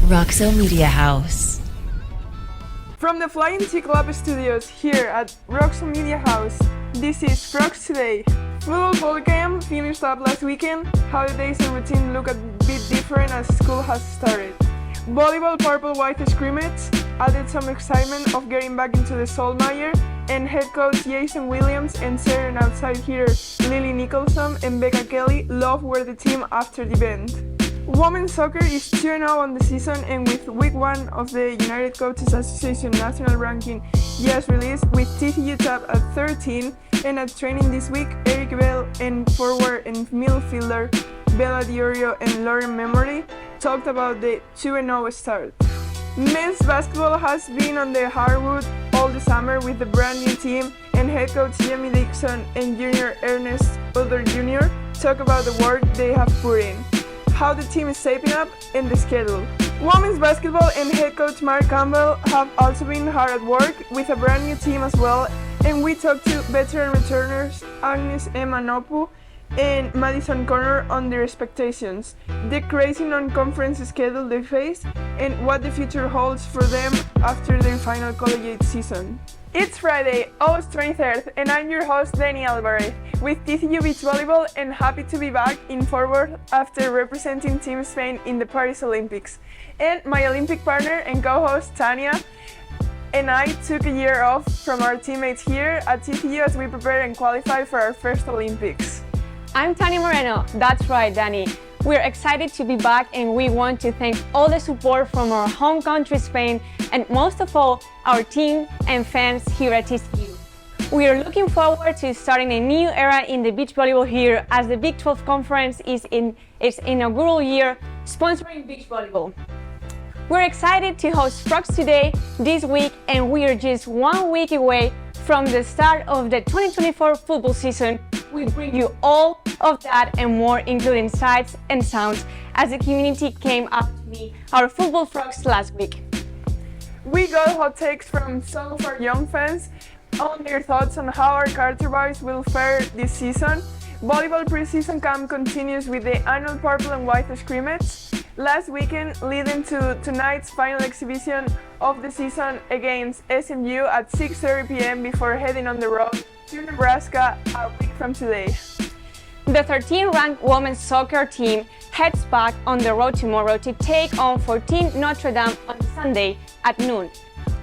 Roxo Media House. From the Flying T Club studios here at Roxo Media House, this is Frogs Today. Football ball camp finished up last weekend. How the days and routine look a bit different as school has started. Volleyball purple-white scrimmage added some excitement of getting back into the Solmaier, and head coach Jason Williams and Syrian outside hitter Lily Nicholson and Becca Kelly love were the team after the event. Women's soccer is 2-0 on the season, and with week 1 of the United Coaches Association national ranking just released, with TCU top at 13, and at training this week, Eric Bell and forward and midfielder Bella Diorio and Lauren Memory talked about the 2-0 start. Men's basketball has been on the hardwood all the summer with the brand new team, and head coach Jamie Dixon and junior Ernest Udler Jr. talk about the work they have put in, how the team is shaping up, and the schedule. Women's basketball and head coach Mark Campbell have also been hard at work with a brand new team as well, and we talked to veteran returners Agnes Emma Nopu and Madison Connor on their expectations, the crazy non-conference schedule they face, and what the future holds for them after their final collegiate season. It's Friday, August 23rd, and I'm your host Dani Alvarez with TCU Beach Volleyball, and happy to be back in forward after representing Team Spain in the Paris Olympics. And my Olympic partner and co-host Tania and I took a year off from our teammates here at TCU as we prepare and qualify for our first Olympics. I'm Tania Moreno. That's right, Dani. We're excited to be back, and we want to thank all the support from our home country, Spain, and most of all, our team and fans here at TCU. We are looking forward to starting a new era in the beach volleyball here, as the Big 12 Conference is in its inaugural year sponsoring beach volleyball. We're excited to host Frogs Today this week, and we are just 1 week away from the start of the 2024 football season. We bring you all of that and more, including sights and sounds, as the community came up to meet our football frogs last week. We got hot takes from some of our young fans on their thoughts on how our Carter boys will fare this season. Volleyball preseason camp continues with the annual purple and white scrimmage last weekend, leading to tonight's final exhibition of the season against SMU at 6:30 p.m. before heading on the road to Nebraska a week from today. The 13th-ranked women's soccer team heads back on the road tomorrow to take on 14 Notre Dame on Sunday at noon.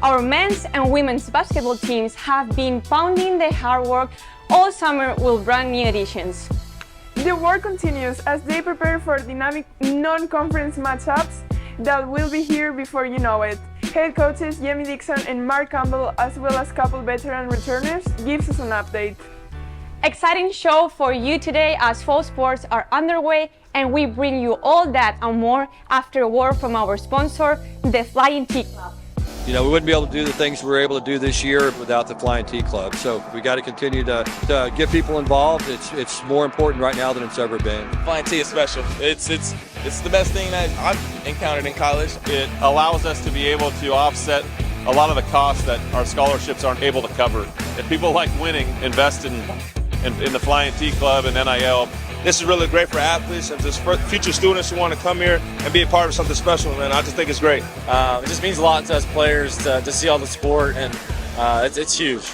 Our men's and women's basketball teams have been pounding the hard work all summer with brand new additions. The work continues as they prepare for dynamic non-conference matchups that will be here before you know it. Head coaches Jamie Dixon and Mark Campbell, as well as couple veteran returners, gives us an update. Exciting show for you today as fall sports are underway, and we bring you all that and more after a word from our sponsor, the Flying T Club. You know, we wouldn't be able to do the things we're able to do this year without the Flying T Club. So we got to continue to get people involved. It's more important right now than it's ever been. Flying T is special. It's the best thing that I've encountered in college. It allows us to be able to offset a lot of the costs that our scholarships aren't able to cover. If people like winning, invest in the Flying T Club and NIL. This is really great for athletes and just for future students who want to come here and be a part of something special, and I just think it's great. It just means a lot to us players to see all the sport, and it's huge.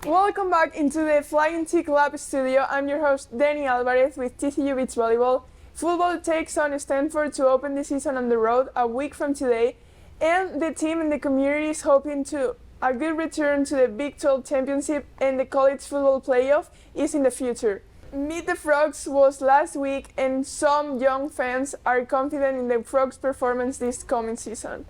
Welcome back into the Flying T Club studio. I'm your host Dani Alvarez with TCU Beach Volleyball. Football takes on Stanford to open the season on the road a week from today, and the team and the community is hoping to a good return to the Big 12 Championship, and the college football playoff is in the future. Meet the Frogs was last week, and some young fans are confident in the Frogs' performance this coming season.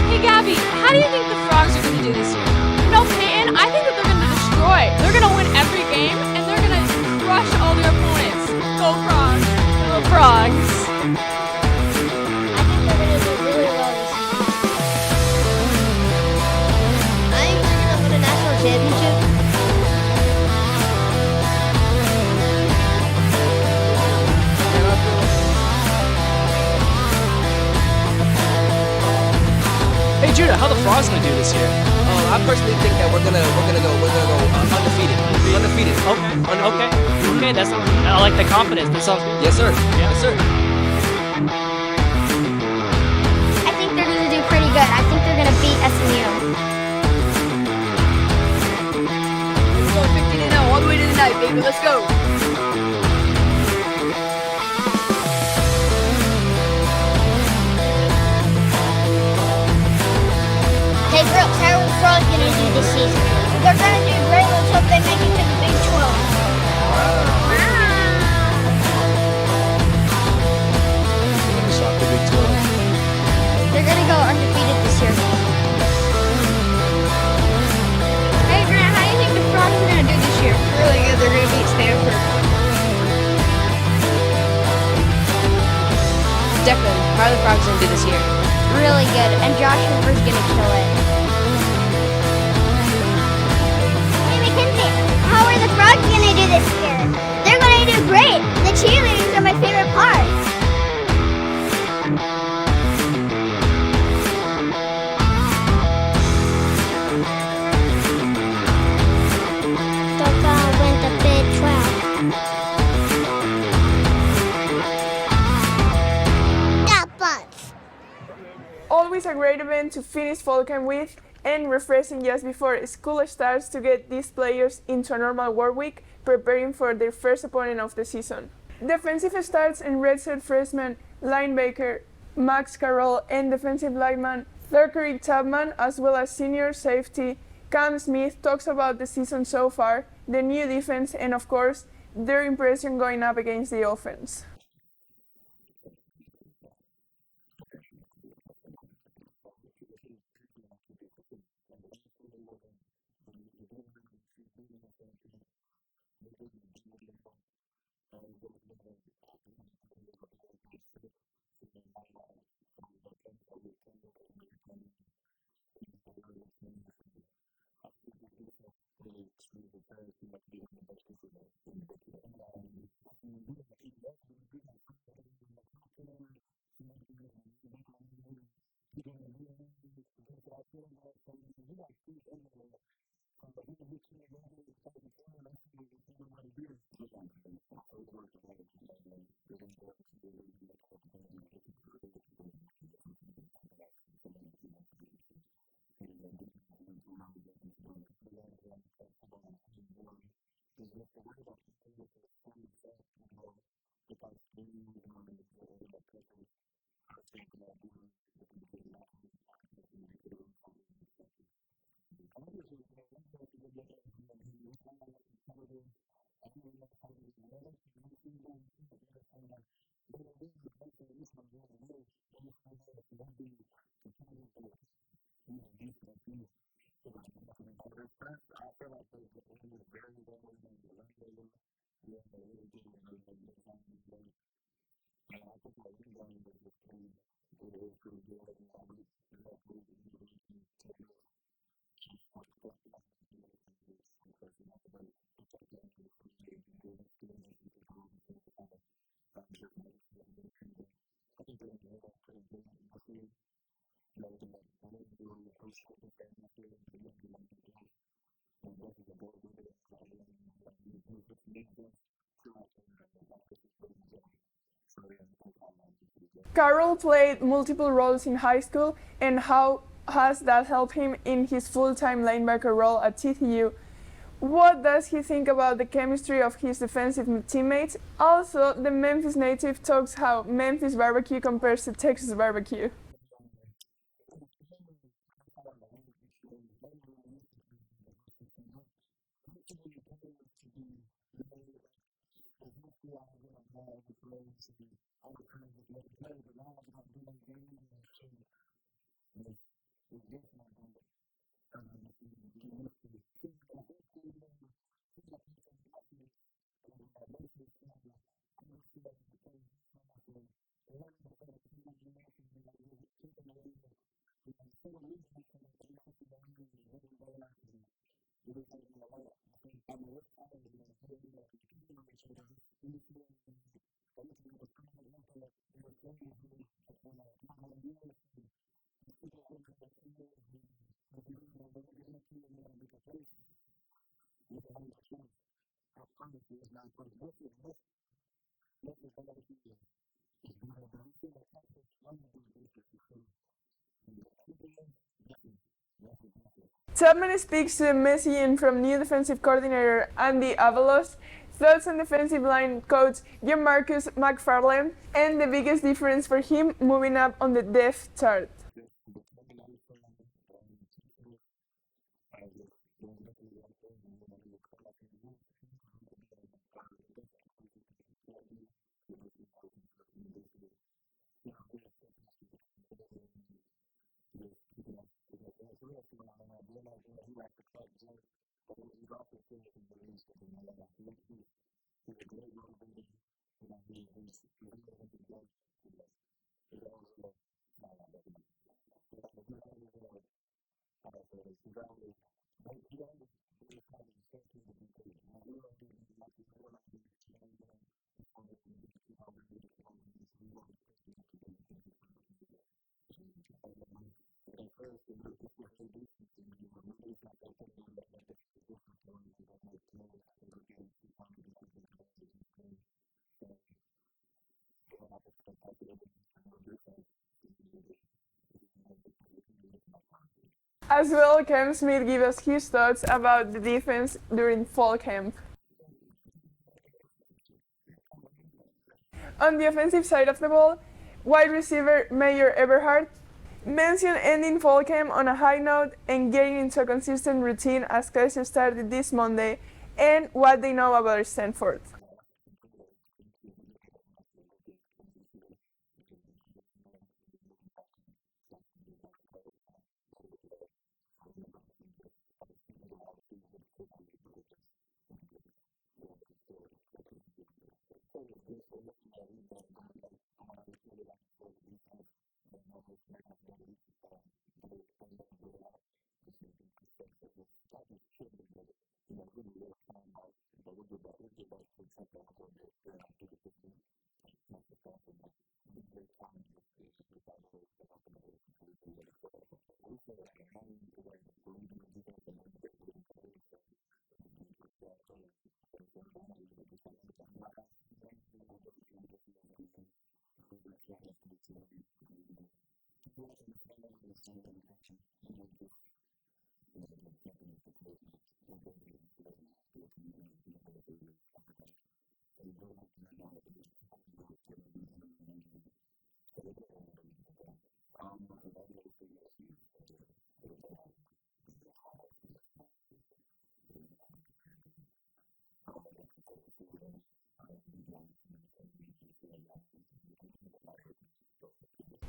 Hey Gabby, how do you think the Frogs are going to do this year? No, Peyton, I think that they're going to destroy. They're going to win every game, and they're going to crush all their opponents. Go Frogs! Go Frogs! Championship. Hey Judah, how the Frogs gonna do this year? I personally think that we're gonna go undefeated. Undefeated. Okay. I like the confidence. That sounds good. Yes, sir. Yeah. Yes, sir. I think they're going to do pretty good. I think they're going to beat SMU. We're going 15-0 all the way to the night, baby. Let's go. Hey, Brooks, how are the Frogs going to do this season? They're going to do great. Let's hope they make it to the Big 12. They're going to go undefeated this year. Hey, Grant, how do you think the Frogs are going to do this year? Really good. They're going to beat Stanford. Declan, how are the Frogs going to do this year? Really good. And Josh Hoover's going to kill it. Hey, Mackenzie, how are the Frogs going to do this year? They're going to do great. The cheerleaders are my favorite part. Win the Big 12. That butts. Always a great event to finish fall camp with, and refreshing just before school starts to get these players into a normal work week, preparing for their first opponent of the season. Defensive starts and redshirt freshman linebacker Max Carroll and defensive lineman Thurkery Chapman, as well as senior safety Cam Smith, talks about the season so far, the new defense, and of course, their impression going up against the offense. Carroll played multiple roles in high school, and how has that helped him in his full-time linebacker role at TCU? What does he think about the chemistry of his defensive teammates? Also, the Memphis native talks how Memphis barbecue compares to Texas barbecue. Chapman speaks to the messaging from new defensive coordinator Andy Avalos, thoughts on defensive line coach Marcus McFarland, and the biggest difference for him moving up on the depth chart. As well, Cam Smith gives us his thoughts about the defense during fall camp. On the offensive side of the ball, wide receiver Mayor Eberhardt mentioned ending fall camp on a high note and getting into a consistent routine as classes started this Monday, and what they know about Stanford.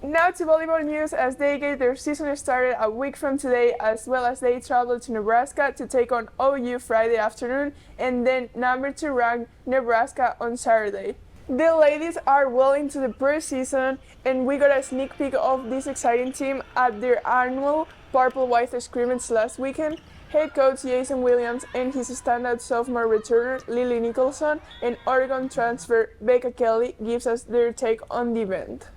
Now to volleyball news, as they get their season started a week from today, as well as they travel to Nebraska to take on OU Friday afternoon, and then number 2 ranked Nebraska on Saturday. The ladies are well into the preseason, and we got a sneak peek of this exciting team at their annual Purple-White scrimmage last weekend. Head coach Jason Williams and his standout sophomore returner Lily Nicholson and Oregon transfer Becca Kelly gives us their take on the event.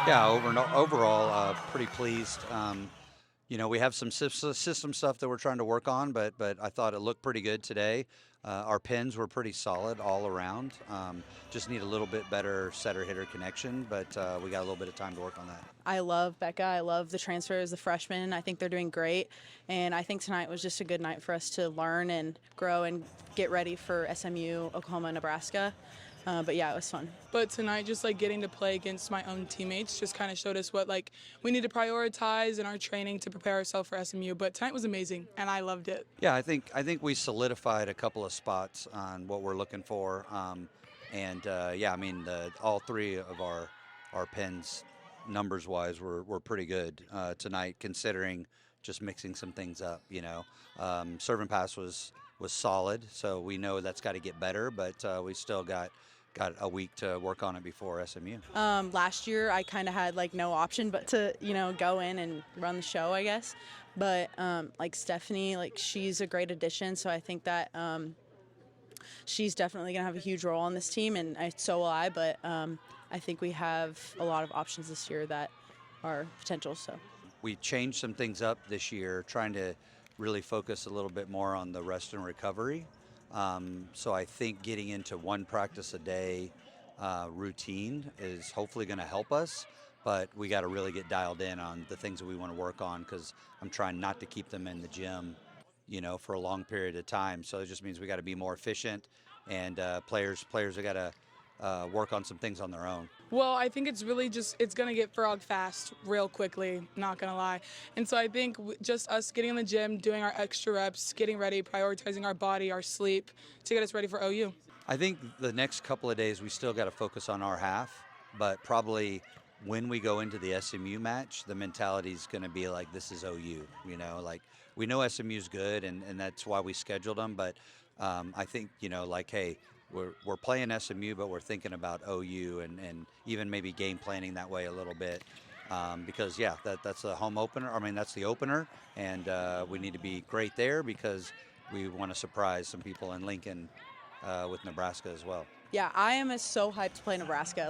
Yeah, overall, pretty pleased. We have some system stuff that we're trying to work on, but I thought it looked pretty good today. Our pins were pretty solid all around. Just need a little bit better setter-hitter connection, but we got a little bit of time to work on that. I love Becca. I love the transfers, the freshmen. I think they're doing great, and I think tonight was just a good night for us to learn and grow and get ready for SMU, Oklahoma, Nebraska. But yeah, it was fun. But tonight, just getting to play against my own teammates just kind of showed us what we need to prioritize in our training to prepare ourselves for SMU. But tonight was amazing, and I loved it. Yeah, I think we solidified a couple of spots on what we're looking for, all 3 of our pins, numbers-wise, were pretty good tonight, considering just mixing some things up. Serve and pass was solid, so we know that's got to get better, but we still got a week to work on it before SMU. Last year, I kind of had no option but to go in and run the show, I guess. But Stephanie, she's a great addition, so I think that she's definitely gonna have a huge role on this team, and so will I. But I think we have a lot of options this year that are potential. So we changed some things up this year, trying to really focus a little bit more on the rest and recovery. So I think getting into one practice a day routine is hopefully going to help us, but we got to really get dialed in on the things that we want to work on, because I'm trying not to keep them in the gym, for a long period of time. So it just means we got to be more efficient, and players have got to work on some things on their own. Well, I think it's really it's going to get frog fast real quickly, not going to lie. And so I think just us getting in the gym, doing our extra reps, getting ready, prioritizing our body, our sleep to get us ready for OU. I think the next couple of days we still got to focus on our half, but probably when we go into the SMU match, the mentality is going to be like, this is OU, like we know SMU's good, and that's why we scheduled them. But I think, hey, we're playing SMU, but we're thinking about OU, and even maybe game planning that way a little bit. Because, that's the home opener. I mean, that's the opener, and we need to be great there because we want to surprise some people in Lincoln with Nebraska as well. Yeah, I am so hyped to play Nebraska.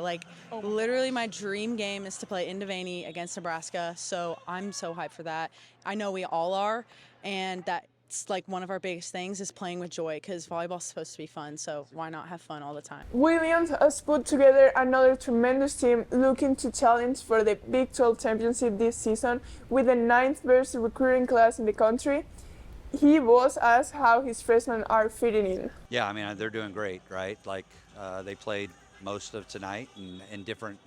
Literally my dream game is to play in Devaney against Nebraska, so I'm so hyped for that. I know we all are, and that's one of our biggest things is playing with joy, because volleyball's supposed to be fun, so why not have fun all the time? Williams has put together another tremendous team looking to challenge for the Big 12 championship this season with the 9th best recruiting class in the country. He was asked how his freshmen are fitting in. Yeah, I mean, they're doing great, right? They played most of tonight in different,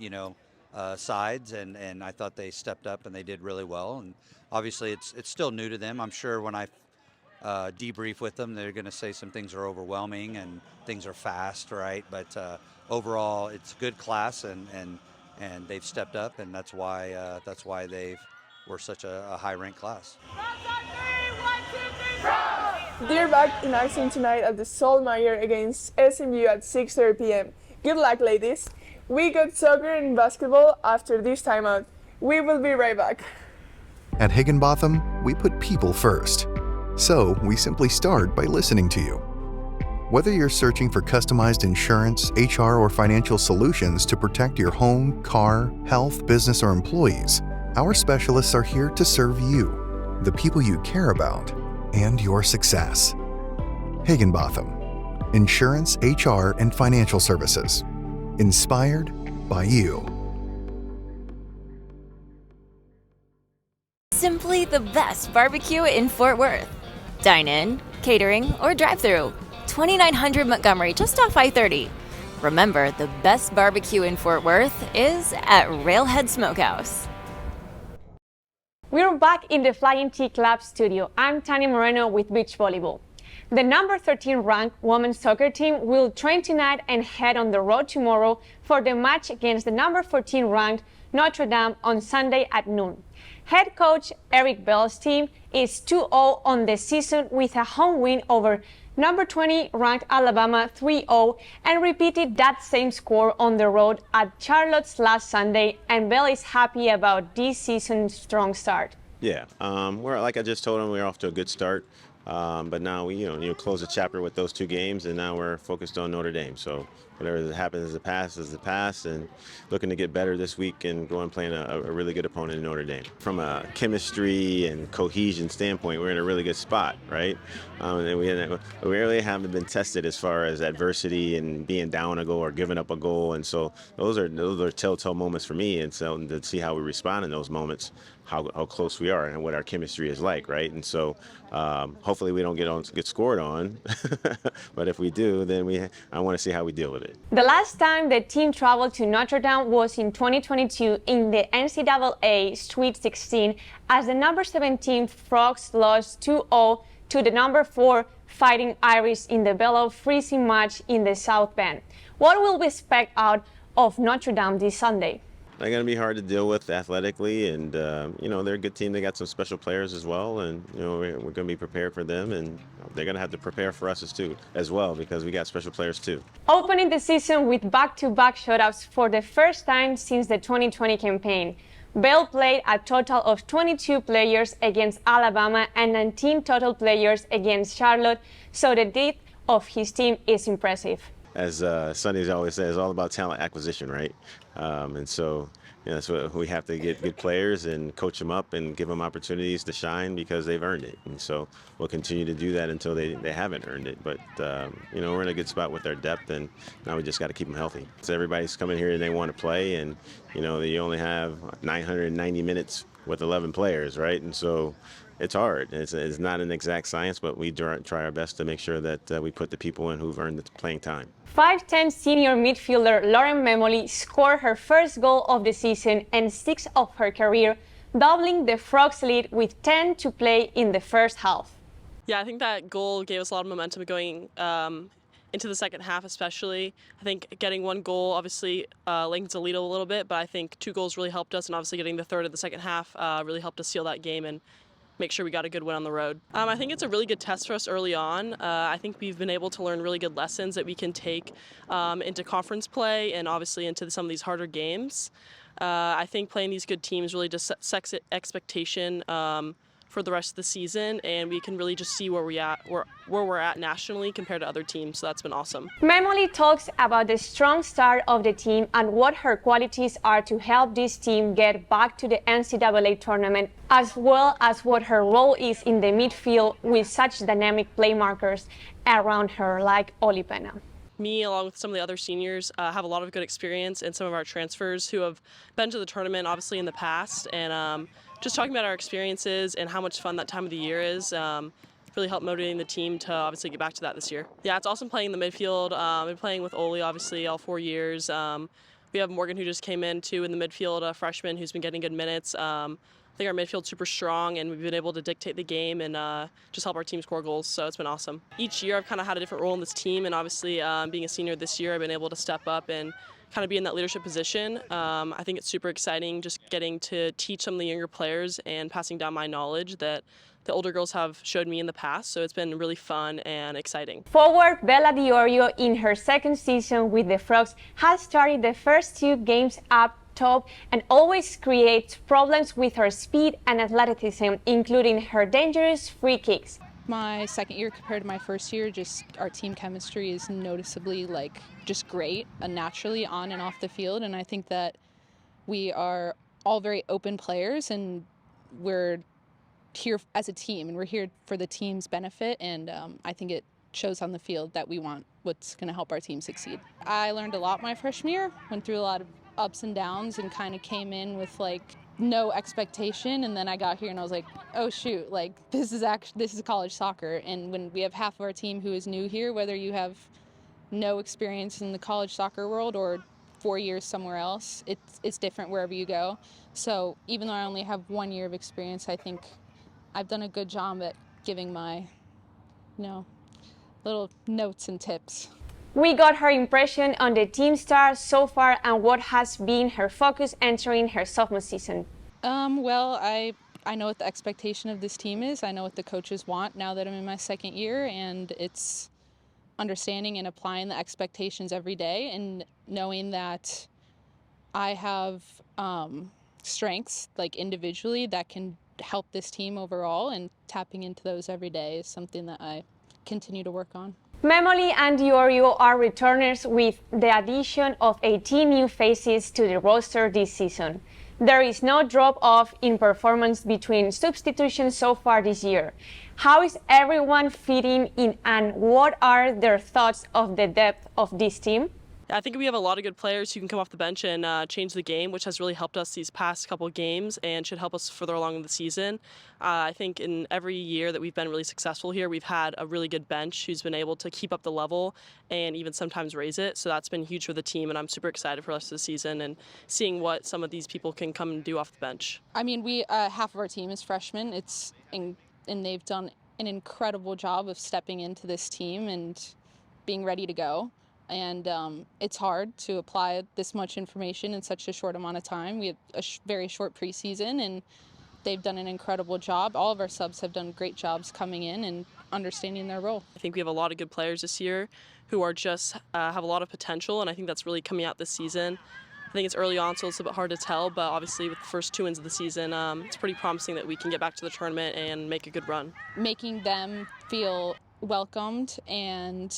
sides, and I thought they stepped up and they did really well. And obviously, it's still new to them. I'm sure when I debrief with them, they're going to say some things are overwhelming and things are fast, right? But overall, it's a good class, and they've stepped up, and that's why we're such a high-ranked class. They're back in action tonight at the Solmeyer against SMU at 6:30 p.m. Good luck, ladies. We got soccer and basketball after this timeout. We will be right back. At Higginbotham, we put people first. So we simply start by listening to you. Whether you're searching for customized insurance, HR, or financial solutions to protect your home, car, health, business, or employees, our specialists are here to serve you, the people you care about, and your success. Higginbotham. Insurance, HR, and financial services. Inspired by you. Simply the best barbecue in Fort Worth. Dine in, catering, or drive-through. 2900 Montgomery, just off I-30. Remember, the best barbecue in Fort Worth is at Railhead Smokehouse. We're back in the Flying T Club studio. I'm Tania Moreno with Beach Volleyball. The number 13 ranked women's soccer team will train tonight and head on the road tomorrow for the match against the number 14 ranked Notre Dame on Sunday at noon. Head coach Eric Bell's team is 2-0 on the season with a home win over number 20 ranked Alabama 3-0, and repeated that same score on the road at Charlotte's last Sunday, and Bell is happy about this season's strong start. Yeah, we're, like I just told him, we're off to a good start, but now we close the chapter with those 2 games, and now we're focused on Notre Dame. So whatever happens is the past, and looking to get better this week and go and playing a really good opponent in Notre Dame. From a chemistry and cohesion standpoint, we're in a really good spot, right? And we really haven't been tested as far as adversity and being down a goal or giving up a goal, and so those are telltale moments for me, and so to see how we respond in those moments, how close we are and what our chemistry is like, right? And so hopefully we don't get scored on, but if we do, then I want to see how we deal with it. The last time the team traveled to Notre Dame was in 2022 in the NCAA Sweet 16 as the number 17 Frogs lost 2-0 to the number 4 Fighting Irish in the below freezing match in the South Bend. What will we expect out of Notre Dame this Sunday? They're going to be hard to deal with athletically, and they're a good team. They got some special players as well, and we're going to be prepared for them, and they're going to have to prepare for us as well because we got special players too. Opening the season with back-to-back shutouts for the first time since the 2020 campaign. Bell played a total of 22 players against Alabama and 19 total players against Charlotte, so the depth of his team is impressive. As Sonny always says, it's all about talent acquisition, right? And so, that's what we have to get good players and coach them up and give them opportunities to shine because they've earned it. And so we'll continue to do that until they haven't earned it. But, we're in a good spot with our depth, and now we just got to keep them healthy. So everybody's coming here and they want to play, and, you only have 990 minutes with 11 players, right? And so it's hard. It's not an exact science, but we try our best to make sure that we put the people in who've earned the playing time. 5'10" senior midfielder Lauren Memoli scored her first goal of the season and 6th of her career, doubling the Frogs' lead with 10 to play in the first half. Yeah, I think that goal gave us a lot of momentum going into the second half especially. I think getting one goal obviously lengthens the lead a little bit, but I think 2 goals really helped us, and obviously getting the third of the second half really helped us seal that game and make sure we got a good win on the road. I think it's a really good test for us early on. I think we've been able to learn really good lessons that we can take into conference play and obviously into some of these harder games. I think playing these good teams really just sets expectation for the rest of the season, and we can really just see where we're at nationally compared to other teams, so that's been awesome. Memoli talks about the strong start of the team and what her qualities are to help this team get back to the NCAA tournament, as well as what her role is in the midfield with such dynamic playmakers around her like Oli Pena. Me, along with some of the other seniors, have a lot of good experience, and some of our transfers who have been to the tournament obviously in the past, and just talking about our experiences and how much fun that time of the year is really helped motivating the team to obviously get back to that this year. Yeah, it's awesome playing in the midfield. I've been playing with Oli obviously all 4 years. We have Morgan who just came in too in the midfield, a freshman who's been getting good minutes. I think our midfield's super strong, and we've been able to dictate the game and just help our team score goals, so it's been awesome. Each year I've kind of had a different role in this team, and obviously being a senior this year I've been able to step up and kind of be in that leadership position. I think it's super exciting just getting to teach some of the younger players and passing down my knowledge that the older girls have showed me in the past, so it's been really fun and exciting. Forward Bella Diorio, in her second season with the Frogs, has started the first 2 games up top and always creates problems with her speed and athleticism, including her dangerous free kicks. My second year compared to my first year, just our team chemistry is noticeably just great, naturally on and off the field, and I think that we are all very open players, and we're here as a team, and we're here for the team's benefit, and I think it shows on the field that we want what's going to help our team succeed. I learned a lot my freshman year, went through a lot of ups and downs, and kind of came in with no expectation, and then I got here and I was like, oh shoot, this is college soccer, and when we have half of our team who is new here, whether you have no experience in the college soccer world or 4 years somewhere else, it's different wherever you go. So even though I only have 1 year of experience, I think I've done a good job at giving my little notes and tips. We got her impression on the team star so far and what has been her focus entering her sophomore season. Well, I know what the expectation of this team is. I know what the coaches want now that I'm in my second year, and it's understanding and applying the expectations every day and knowing that I have strengths individually that can help this team overall, and tapping into those every day is something that I continue to work on. Memoli and Diorio are returners with the addition of 18 new faces to the roster this season. There is no drop-off in performance between substitutions so far this year. How is everyone fitting in, and what are their thoughts of the depth of this team? I think we have a lot of good players who can come off the bench and change the game, which has really helped us these past couple of games and should help us further along in the season. I think in every year that we've been really successful here, we've had a really good bench who's been able to keep up the level and even sometimes raise it. So that's been huge for the team, and I'm super excited for the rest of the season and seeing what some of these people can come and do off the bench. I mean, we half of our team is freshmen. And they've done an incredible job of stepping into this team and being ready to go. And it's hard to apply this much information in such a short amount of time. We had a very short preseason, and they've done an incredible job. All of our subs have done great jobs coming in and understanding their role. I think we have a lot of good players this year who are just have a lot of potential, and I think that's really coming out this season. I think it's early on, so it's a bit hard to tell, but obviously with the first 2 wins of the season, it's pretty promising that we can get back to the tournament and make a good run. Making them feel welcomed and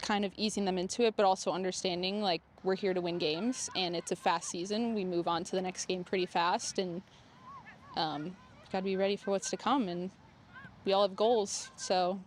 kind of easing them into it, but also understanding we're here to win games, and it's a fast season. We move on to the next game pretty fast, and got to be ready for what's to come. And we all have goals, so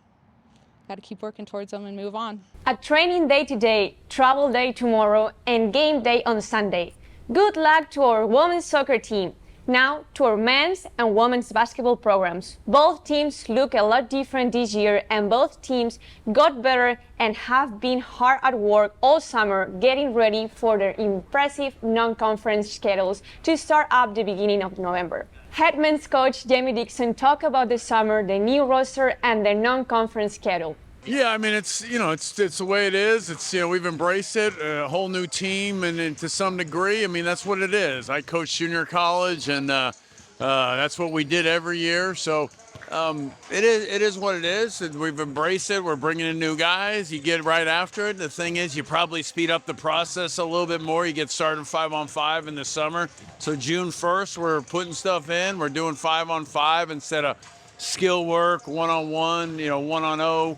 got to keep working towards them and move on. A training day today, travel day tomorrow, and game day on Sunday. Good luck to our women's soccer team. Now to our men's and women's basketball programs. Both teams look a lot different this year, and both teams got better and have been hard at work all summer getting ready for their impressive non-conference schedules to start up the beginning of November. Head men's coach Jamie Dixon talked about the summer, the new roster, and the non-conference schedule. Yeah, I mean, it's the way it is. It's, we've embraced it, a whole new team, and to some degree, I mean, that's what it is. I coach junior college, and that's what we did every year. So it is what it is. And we've embraced it. We're bringing in new guys. You get right after it. The thing is, you probably speed up the process a little bit more. You get started 5-on-5 in the summer. So June 1st, we're putting stuff in. We're doing 5-on-5 instead of skill work, one-on-one, 1-on-0.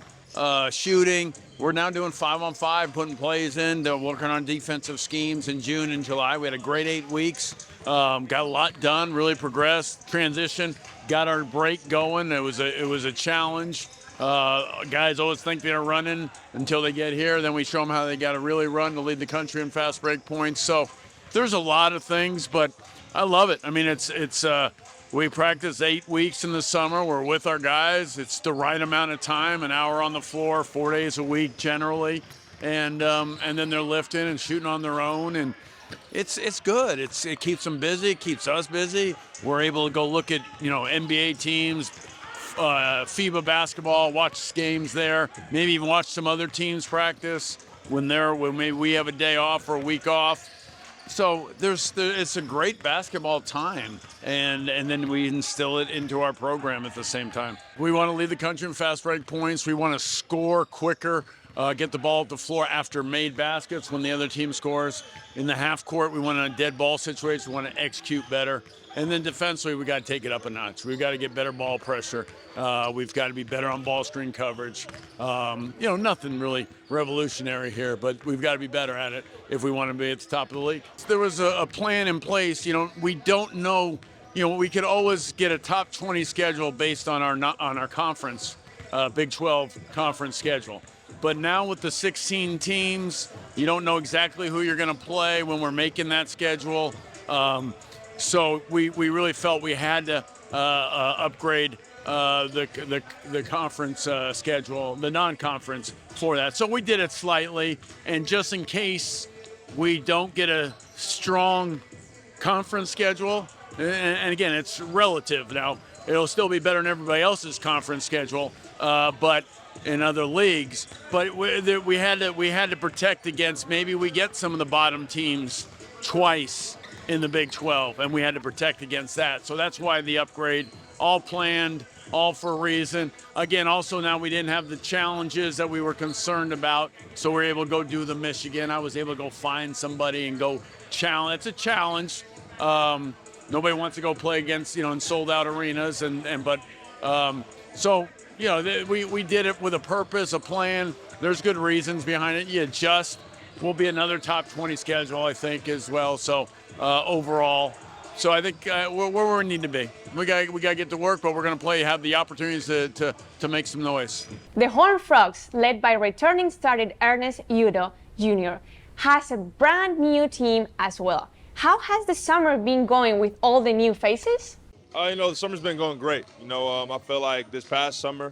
Shooting. We're now doing 5-on-5, putting plays in, working on defensive schemes in June and July. We had a great 8 weeks. Got a lot done, really progressed, transition, got our break going. It was a challenge. Guys always think they're running until they get here. Then we show them how they got to really run to lead the country in fast break points. So there's a lot of things, but I love it. I mean, we practice 8 weeks in the summer. We're with our guys. It's the right amount of time, an hour on the floor, 4 days a week generally, and then they're lifting and shooting on their own, and it's good. It keeps them busy, it keeps us busy. We're able to go look at NBA teams, FIBA basketball, watch games there, maybe even watch some other teams practice when maybe we have a day off or a week off. So it's a great basketball time, and then we instill it into our program at the same time. We want to lead the country in fast break points. We want to score quicker, get the ball at the floor after made baskets when the other team scores. In the half court, we want a dead ball situation. We want to execute better. And then defensively, we got to take it up a notch. We've got to get better ball pressure. We've got to be better on ball screen coverage. Nothing really revolutionary here, but we've got to be better at it if we want to be at the top of the league. There was a plan in place. We don't know. We could always get a top 20 schedule based on our conference, Big 12 conference schedule. But now with the 16 teams, you don't know exactly who you're going to play when we're making that schedule. So we really felt we had to upgrade the conference schedule, the non-conference for that. So we did it slightly, and just in case we don't get a strong conference schedule, and again, it's relative now. It'll still be better than everybody else's conference schedule, but in other leagues. But we had to protect against maybe we get some of the bottom teams twice in the Big 12, and we had to protect against that. So that's why the upgrade, all planned, all for a reason. Again, also now we didn't have the challenges that we were concerned about, so we're able to go do the Michigan. I was able to go find somebody and go challenge. It's a challenge. Nobody wants to go play against, in sold out arenas, we did it with a purpose, a plan. There's good reasons behind it. You adjust. Will be another top 20 schedule, I think, as well. So overall, so I think we're where we need to be. We got to get to work, but we're going to have the opportunities to make some noise. The Horned Frogs, led by returning starter Ernest Udo Jr., has a brand new team as well. How has the summer been going with all the new faces? The summer's been going great. I feel like this past summer,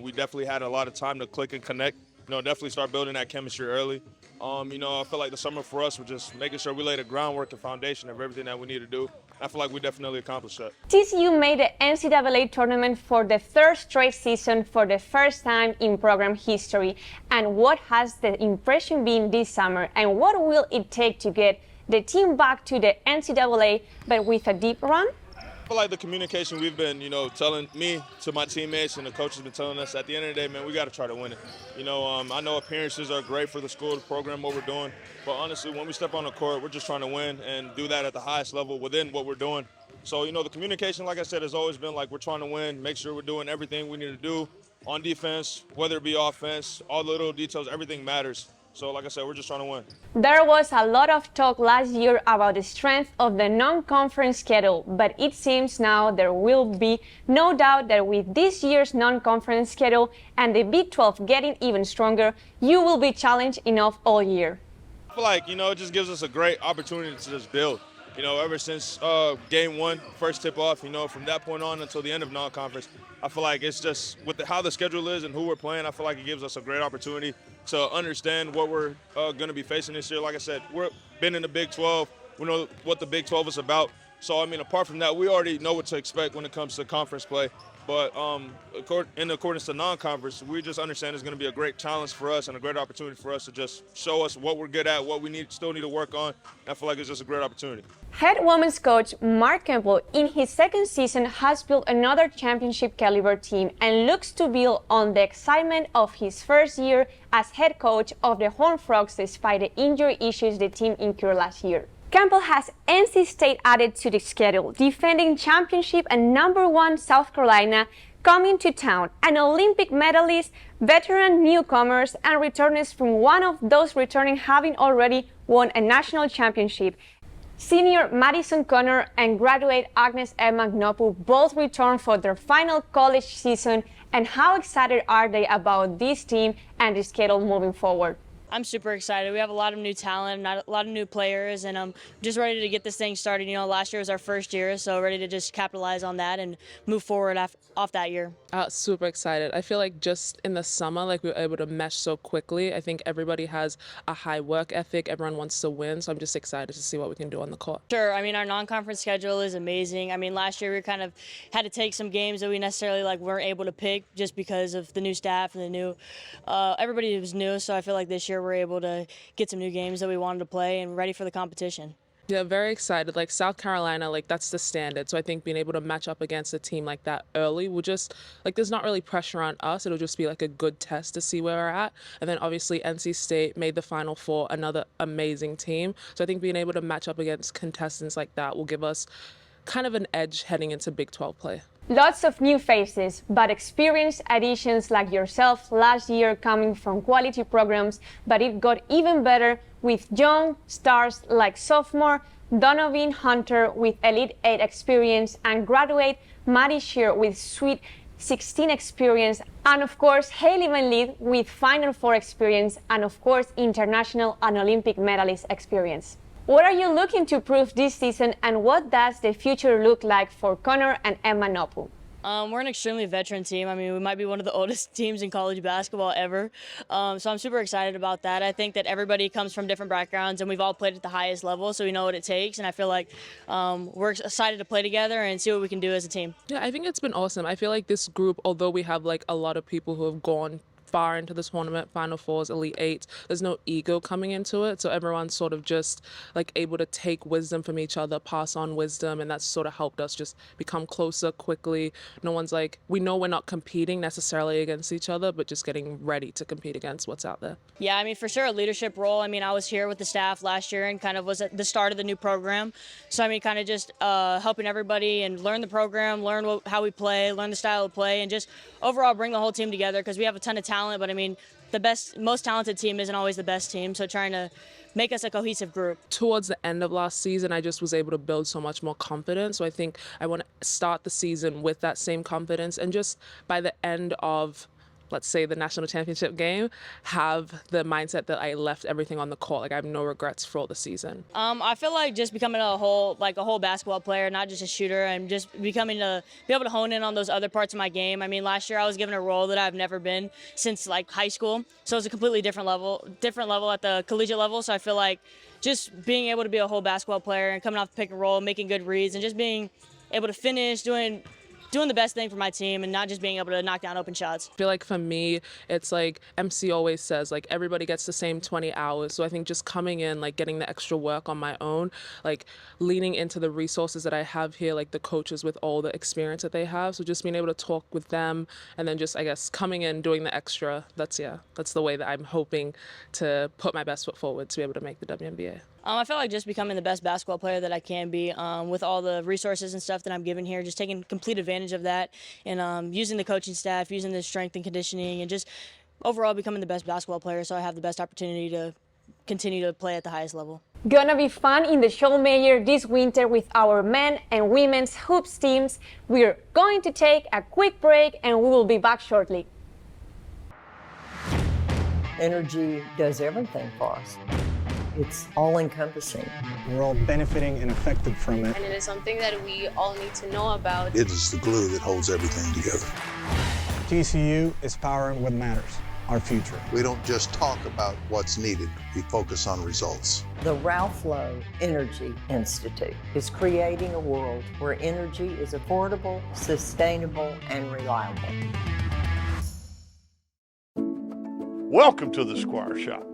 we definitely had a lot of time to click and connect. Definitely start building that chemistry early. I feel like the summer for us was just making sure we laid the groundwork, the foundation of everything that we need to do. I feel like we definitely accomplished that. TCU made the NCAA tournament for the third straight season for the first time in program history. And what has the impression been this summer, and what will it take to get the team back to the NCAA, but with a deep run? I feel like the communication we've been, telling me to my teammates and the coaches have been telling us at the end of the day, man, we got to try to win it. I know appearances are great for the school, the program, what we're doing. But honestly, when we step on the court, we're just trying to win and do that at the highest level within what we're doing. So, the communication, like I said, has always been like we're trying to win, make sure we're doing everything we need to do on defense, whether it be offense, all the little details, everything matters. So like I said, we're just trying to win. There was a lot of talk last year about the strength of the non-conference schedule, but it seems now there will be no doubt that with this year's non-conference schedule and the Big 12 getting even stronger, you will be challenged enough all year. I feel like, it just gives us a great opportunity to just build. Ever since game one, first tip off, from that point on until the end of non-conference, I feel like it's just with how the schedule is and who we're playing, I feel like it gives us a great opportunity to understand what we're going to be facing this year. Like I said, we've been in the Big 12. We know what the Big 12 is about. So, apart from that, we already know what to expect when it comes to conference play. But in accordance to non-conference, we just understand it's going to be a great challenge for us and a great opportunity for us to just show us what we're good at, what we still need to work on. I feel like it's just a great opportunity. Head women's coach Mark Campbell, in his second season, has built another championship caliber team and looks to build on the excitement of his first year as head coach of the Horned Frogs despite the injury issues the team incurred last year. Campbell has NC State added to the schedule, defending championship and #1 South Carolina coming to town, an Olympic medalist, veteran newcomers, and returners from one of those returning having already won a national championship. Senior Madison Connor and graduate Agnes Emma-Gnopu both returned for their final college season, and how excited are they about this team and the schedule moving forward? I'm super excited. We have a lot of new talent, a lot of new players, and I'm just ready to get this thing started. Last year was our first year, so ready to just capitalize on that and move forward off that year. Super excited. I feel like just in the summer, we were able to mesh so quickly. I think everybody has a high work ethic. Everyone wants to win, so I'm just excited to see what we can do on the court. Sure. Our non-conference schedule is amazing. Last year we kind of had to take some games that we necessarily weren't able to pick just because of the new staff and the new everybody was new. So I feel like this year we're able to get some new games that we wanted to play and ready for the competition. Yeah, very excited. South Carolina, that's the standard. So I think being able to match up against a team like that early will just, there's not really pressure on us. It'll just be a good test to see where we're at. And then obviously NC State made the Final Four, another amazing team. So I think being able to match up against contestants like that will give us kind of an edge heading into Big 12 play. Lots of new faces, but experienced additions like yourself last year coming from quality programs, but it got even better with young stars like sophomore Donovan Hunter with Elite 8 experience and graduate Maddie Shear with Sweet 16 experience, and of course Haley Van Lith with Final Four experience, and of course international and Olympic medalist experience. What are you looking to prove this season, and what does the future look like for Connor and Emma-Gnopu? We're an extremely veteran team. We might be one of the oldest teams in college basketball ever. So I'm super excited about that. I think that everybody comes from different backgrounds, and we've all played at the highest level, so we know what it takes. And I feel like we're excited to play together and see what we can do as a team. Yeah, I think it's been awesome. I feel like this group, although we have a lot of people who have gone far into this tournament, Final Fours, Elite 8, there's no ego coming into it, so everyone's sort of just able to take wisdom from each other, pass on wisdom, and that's sort of helped us just become closer quickly. No one's we know we're not competing necessarily against each other, but just getting ready to compete against what's out there. Yeah, for sure a leadership role. I was here with the staff last year and kind of was at the start of the new program, so kind of just helping everybody and learn the program, learn how we play, learn the style of play, and just overall bring the whole team together, because we have a ton of talent, but the most talented team isn't always the best team, so trying to make us a cohesive group. Towards the end of last season, I just was able to build so much more confidence, so I think I want to start the season with that same confidence, and just by the end of, let's say, the national championship game, have the mindset that I left everything on the court. I have no regrets for all the season. I feel like just becoming a whole basketball player, not just a shooter, and just be able to hone in on those other parts of my game. Last year I was given a role that I've never been since high school, so it's a completely different level at the collegiate level. So I feel like just being able to be a whole basketball player and coming off the pick and roll, making good reads, and just being able to finish, doing the best thing for my team and not just being able to knock down open shots. I feel like for me, it's MC always says, everybody gets the same 20 hours. So I think just coming in, getting the extra work on my own, leaning into the resources that I have here, the coaches with all the experience that they have. So just being able to talk with them, and then just, I guess, coming in, doing the extra, that's the way that I'm hoping to put my best foot forward to be able to make the WNBA. I feel like just becoming the best basketball player that I can be, with all the resources and stuff that I'm given here, just taking complete advantage of that, and using the coaching staff, using the strength and conditioning, and just overall becoming the best basketball player, so I have the best opportunity to continue to play at the highest level. Gonna be fun in the Show Mayor this winter with our men and women's hoops teams. We're going to take a quick break and we will be back shortly. Energy does everything for us. It's all-encompassing. We're all benefiting and affected from it. And it is something that we all need to know about. It is the glue that holds everything together. TCU is powering what matters, our future. We don't just talk about what's needed, we focus on results. The Ralph Lowe Energy Institute is creating a world where energy is affordable, sustainable, and reliable. Welcome to the Squire Shop.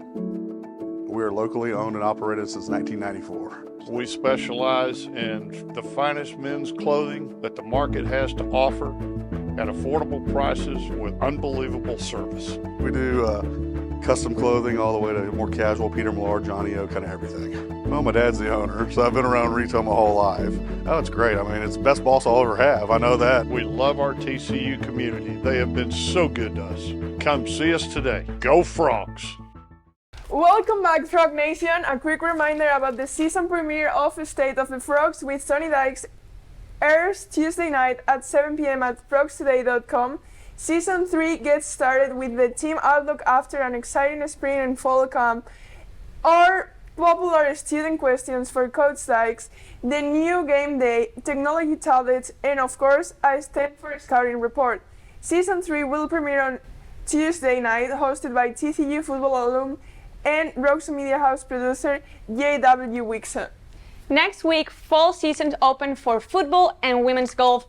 We are locally owned and operated since 1994. We specialize in the finest men's clothing that the market has to offer at affordable prices with unbelievable service. We do custom clothing all the way to more casual, Peter Millar, Johnny O, kind of everything. Well, my dad's the owner, so I've been around retail my whole life. Oh, it's great. I mean, it's the best boss I'll ever have. I know that. We love our TCU community. They have been so good to us. Come see us today. Go Frogs! Welcome back, Frog Nation. A quick reminder about the season premiere of State of the Frogs with Sonny Dykes airs Tuesday night at 7 p.m. at frogstoday.com. Season 3 gets started with the team outlook after an exciting spring and fall camp, our popular student questions for Coach Dykes, the new game day, technology tablets, and of course, a Stanford scouting report. Season 3 will premiere on Tuesday night, hosted by TCU football alum and Roxo Media House producer J.W. Wixon. Next week, fall season open for football and women's golf.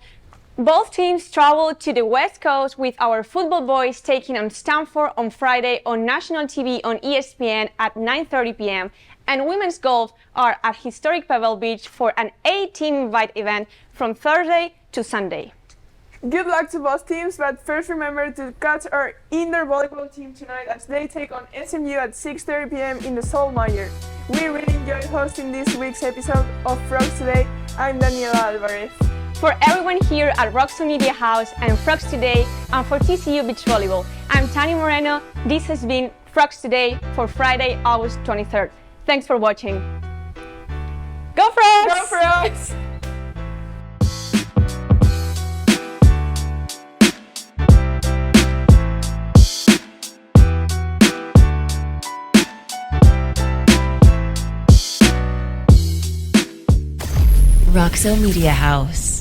Both teams travel to the West Coast with our football boys taking on Stanford on Friday on national TV on ESPN at 9:30 p.m. and women's golf are at historic Pebble Beach for an 8-team invite event from Thursday to Sunday. Good luck to both teams, but first remember to catch our indoor volleyball team tonight as they take on SMU at 6:30 p.m. in the Solmeyer. We really enjoyed hosting this week's episode of Frogs Today. I'm Dani Alvarez. For everyone here at Roxo Media House and Frogs Today, and for TCU Beach Volleyball, I'm Tania Moreno. This has been Frogs Today for Friday, August 23rd. Thanks for watching. Go Frogs! Go Frogs! Roxo Media House.